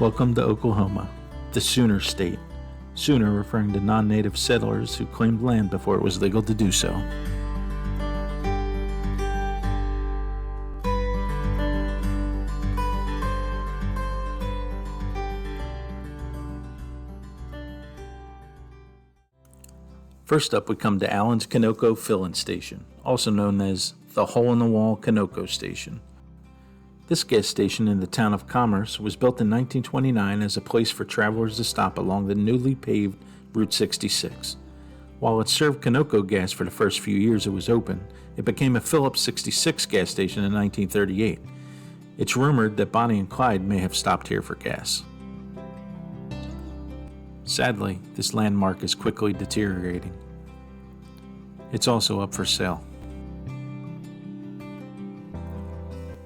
Welcome to Oklahoma, the Sooner State. Sooner referring to non-native settlers who claimed land before it was legal to do so. First up, we come to Allen's Conoco Fill-In Station, also known as the Hole-in-the-Wall Conoco Station. This gas station in the town of Commerce was built in 1929 as a place for travelers to stop along the newly paved Route 66. While it served Conoco gas for the first few years it was open, it became a Phillips 66 gas station in 1938. It's rumored that Bonnie and Clyde may have stopped here for gas. Sadly, this landmark is quickly deteriorating. It's also up for sale.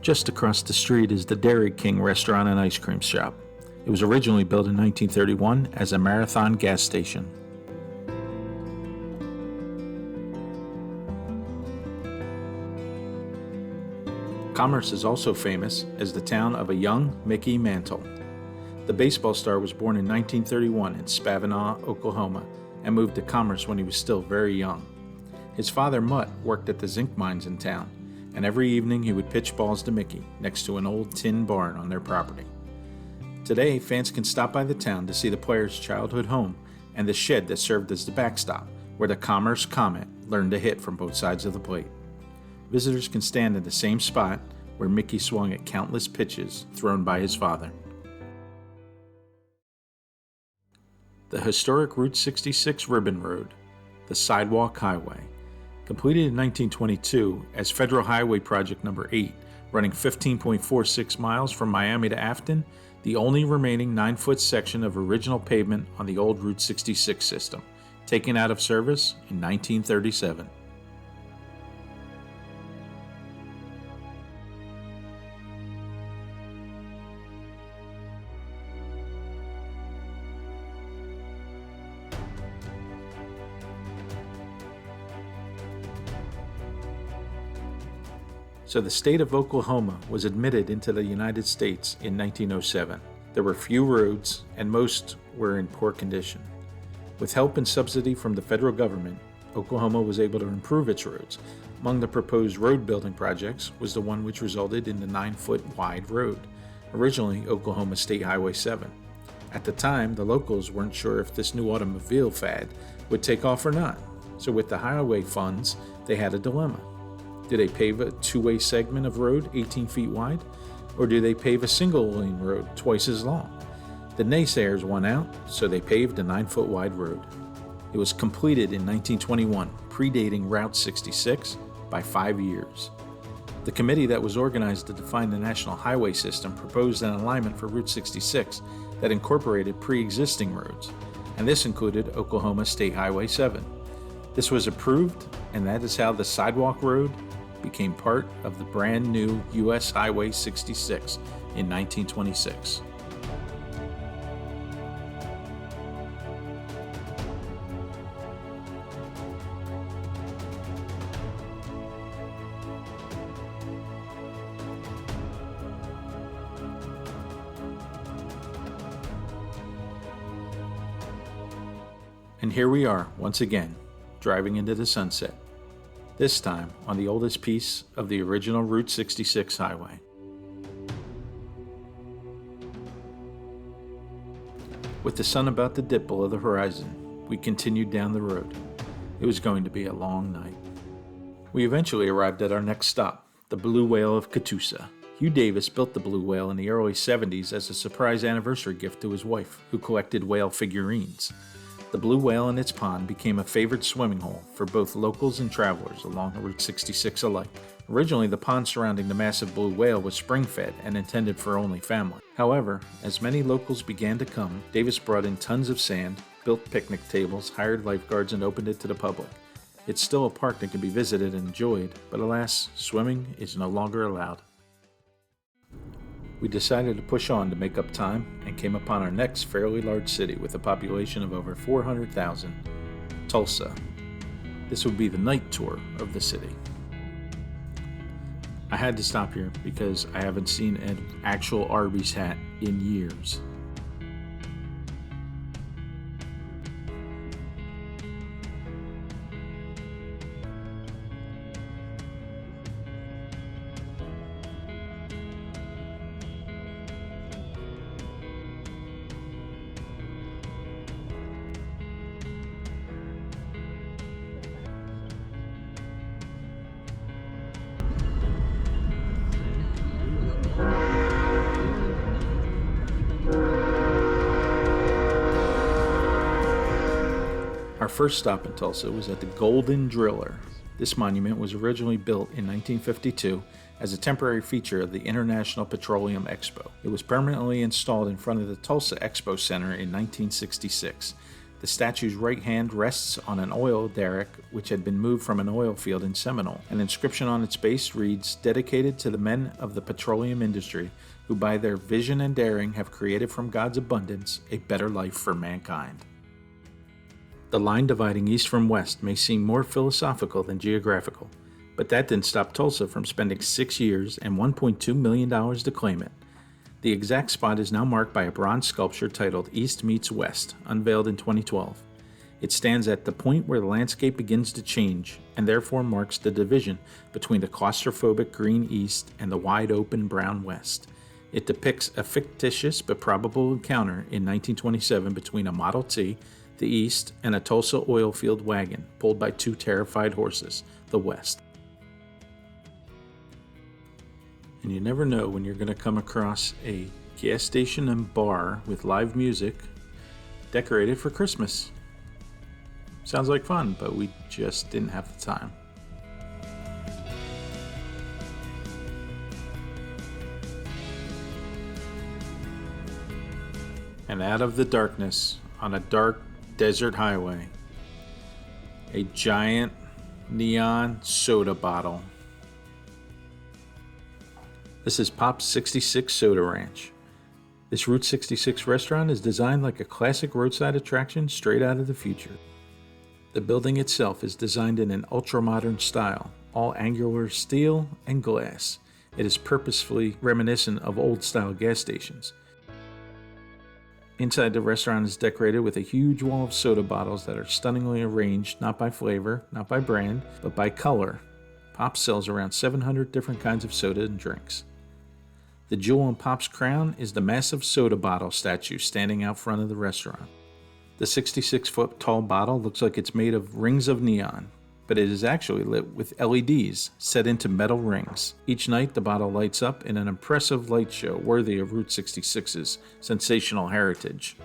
Just across the street is the Dairy King restaurant and ice cream shop. It was originally built in 1931 as a Marathon gas station. Commerce is also famous as the town of a young Mickey Mantle. The baseball star was born in 1931 in Spavinaw, Oklahoma, and moved to Commerce when he was still very young. His father, Mutt, worked at the zinc mines in town, and every evening he would pitch balls to Mickey next to an old tin barn on their property. Today, fans can stop by the town to see the player's childhood home and the shed that served as the backstop, where the Commerce Comet learned to hit from both sides of the plate. Visitors can stand in the same spot where Mickey swung at countless pitches thrown by his father. The historic Route 66 Ribbon Road, the Sidewalk Highway. Completed in 1922 as Federal Highway Project Number 8, running 15.46 miles from Miami to Afton, the only remaining 9-foot section of original pavement on the old Route 66 system, taken out of service in 1937. So the state of Oklahoma was admitted into the United States in 1907. There were few roads, and most were in poor condition. With help and subsidy from the federal government, Oklahoma was able to improve its roads. Among the proposed road building projects was the one which resulted in the 9-foot wide road, originally Oklahoma State Highway 7. At the time, the locals weren't sure if this new automobile fad would take off or not, so with the highway funds, they had a dilemma. Do they pave a two-way segment of road 18 feet wide, or do they pave a single-lane road twice as long? The naysayers won out, so they paved a 9-foot wide road. It was completed in 1921, predating Route 66 by 5 years. The committee that was organized to define the national highway system proposed an alignment for Route 66 that incorporated pre-existing roads, and this included Oklahoma State Highway 7. This was approved, and that is how the Sidewalk Road became part of the brand new U.S. Highway 66 in 1926. And here we are, once again, driving into the sunset. This time on the oldest piece of the original Route 66 highway. With the sun about to dip below the horizon, we continued down the road. It was going to be a long night. We eventually arrived at our next stop, the Blue Whale of Catoosa. Hugh Davis built the Blue Whale in the early 70s as a surprise anniversary gift to his wife, who collected whale figurines. The Blue Whale and its pond became a favorite swimming hole for both locals and travelers along Route 66 alike. Originally, the pond surrounding the massive Blue Whale was spring-fed and intended for only family. However, as many locals began to come, Davis brought in tons of sand, built picnic tables, hired lifeguards, and opened it to the public. It's still a park that can be visited and enjoyed, but alas, swimming is no longer allowed. We decided to push on to make up time and came upon our next fairly large city with a population of over 400,000, Tulsa. This would be the night tour of the city. I had to stop here because I haven't seen an actual Arby's hat in years. first stop in Tulsa was at the Golden Driller. This monument was originally built in 1952 as a temporary feature of the International Petroleum Expo. It was permanently installed in front of the Tulsa Expo Center in 1966. The statue's right hand rests on an oil derrick which had been moved from an oil field in Seminole. An inscription on its base reads, "Dedicated to the men of the petroleum industry who by their vision and daring have created from God's abundance a better life for mankind." The line dividing east from west may seem more philosophical than geographical, but that didn't stop Tulsa from spending 6 years and $1.2 million to claim it. The exact spot is now marked by a bronze sculpture titled East Meets West, unveiled in 2012. It stands at the point where the landscape begins to change, and therefore marks the division between the claustrophobic green east and the wide-open brown west. It depicts a fictitious but probable encounter in 1927 between a Model T, the east, and a Tulsa oil field wagon pulled by two terrified horses, the west. And you never know when you're going to come across a gas station and bar with live music decorated for Christmas. Sounds like fun, but we just didn't have the time. And out of the darkness, on a dark desert highway, a giant neon soda bottle. This is Pop's 66 Soda Ranch. This Route 66 restaurant is designed like a classic roadside attraction straight out of the future. The building itself is designed in an ultra-modern style, all angular steel and glass. It is purposefully reminiscent of old-style gas stations. Inside the restaurant is decorated with a huge wall of soda bottles that are stunningly arranged not by flavor, not by brand, but by color. Pop sells around 700 different kinds of soda and drinks. The jewel on Pop's crown is the massive soda bottle statue standing out front of the restaurant. The 66-foot tall bottle looks like it's made of rings of neon, but it is actually lit with LEDs set into metal rings. Each night, the bottle lights up in an impressive light show worthy of Route 66's sensational heritage.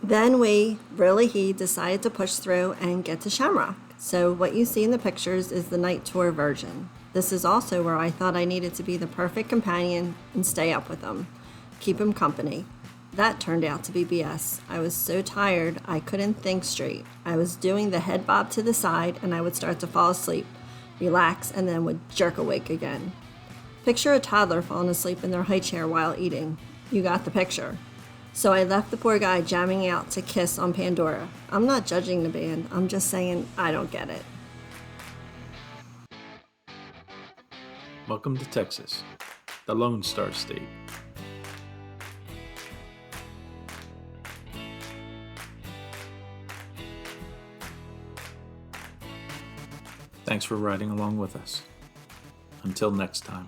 Then he decided to push through and get to Shamrock. So what you see in the pictures is the night tour version. This is also where I thought I needed to be the perfect companion and stay up with him, keep him company. That turned out to be BS. I was so tired, I couldn't think straight. I was doing the head bob to the side and I would start to fall asleep, relax, and then would jerk awake again. Picture a toddler falling asleep in their high chair while eating. You got the picture. So I left the poor guy jamming out to Kiss on Pandora. I'm not judging the band, I'm just saying I don't get it. Welcome to Texas, the Lone Star State. Thanks for riding along with us. Until next time.